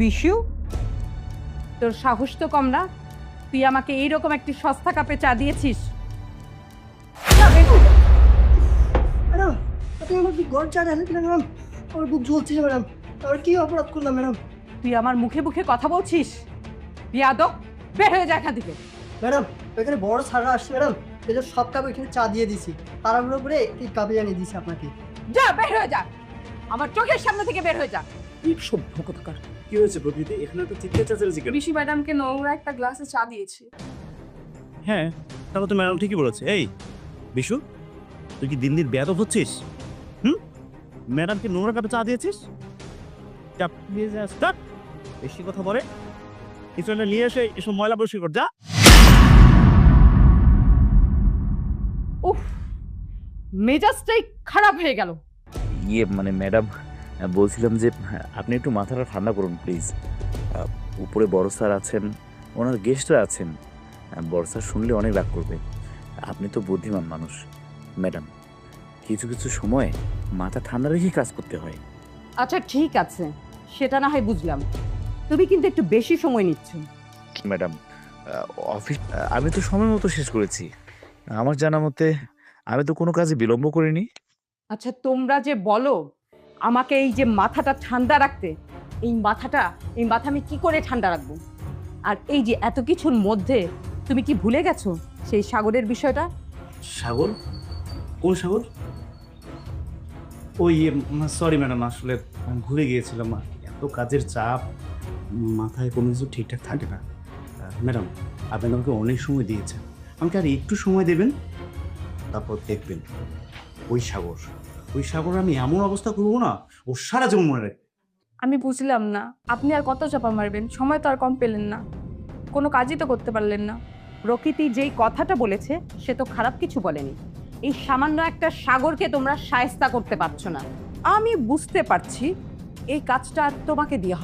বিশু, তোর সাহস তো কম না? তুই আমাকে এইরকম একটি সস্তা কাপে চা দিয়েছিস? ম্যাডাম, আপনি আমার কি ঘর চা ঢালেন ম্যাডাম? আমার বুক জ্বলছে ম্যাডাম। আর কি অপরাধ করলাম ম্যাডাম? তুই আমার মুখে মুখে কথা বলছিস? বিয়াদব, বের হয়ে যা এখান থেকে। ম্যাডাম, এখানে বড় স্যাররা আসছে ম্যাডাম, এই যে সব কাপ এখানে চা দিয়ে দিছি, তাড়াহুড়ো করে এই কাপে জানিয়ে দিছি আপনাকে। যা, বের হয়ে যা, আমার চোখের সামনে থেকে বের হয়ে যা। সভ্য কথাকার। কি হয়েছে প্রকৃতি? এখানে তো চিৎকার চেঁচামেচি কেন? ঋষি ম্যাডামকে নোংরা একটা গ্লাসে চা দিয়েছি। হ্যাঁ, তাহলে তো ম্যাডাম ঠিকই বলেছে। এই বিশু, তুই কি দিন দিন বেয়াদব হচ্ছিস? ম্যাডামকে নোংরা কাপে চা দিয়েছিস? চাপ দিয়ে যা, স্টার্ট। বেশি কথা বলে কিছু একটা নিয়ে এসে এসব ময়লা পরিষ্কার কর, যা। উফ, মেজাজটাই খারাপ হয়ে গেল। মানে ম্যাডাম, বলছিলাম যে আপনি একটু মাথাটা ঠান্ডা করুন প্লিজ। উপরে বড় স্যার আছেন, ওনার গেস্টরা আছেন। বড় স্যার শুনলে অনেক রাগ করবে। আপনি তো বুদ্ধিমান মানুষ ম্যাডাম, কিছু কিছু সময় মাথা ঠান্ডা রেখেই কাজ করতে হয়। আচ্ছা ঠিক আছে, সেটা না হয় বুঝলাম, তুমি কিন্তু একটু বেশি সময় নিচ্ছ। ম্যাডাম, অফিস আমি তো সময় মতো শেষ করেছি। আমার জানা মতে আমি তো কোনো কাজে বিলম্ব করিনি। আচ্ছা তোমরা যে বলো আমাকে এই যে মাথাটা ঠান্ডা রাখতে, এই মাথা আমি কি করে ঠান্ডা রাখবো? আর এই যে এত কিছুর মধ্যে তুমি কি ভুলে গেছো সেই সাগরের বিষয়টা? সাগর? কোন সাগর? ওই সরি ম্যাডাম, আসলে আমি ভুলে গিয়েছিলাম। এত কাজের চাপ, মাথায় কোনো কিছু ঠিকঠাক থাকে না। ম্যাডাম, আপনি আমাকে অনেক সময় দিয়েছেন, আমাকে আর একটু সময় দেবেন, তারপর দেখবেন ওই সাগর আমি এমন অবস্থা করবো না, ও সারা জীবন মনে রাখবে। আমি বুঝলাম না, আপনি আর কত চাপা মারবেন? সময় তো আর কম পেলেন না, কোনো কাজই তো করতে পারলেন না। প্রকৃতি যেই কথাটা বলেছে সে তো খারাপ কিছু বলেনি। এই সামান্য একটা সাগরকে তোমরা শায়েস্তা করতে পারছো না। আমি বুঝতে পারছি এই কাজটা আর তোমাকে দিয়ে হবে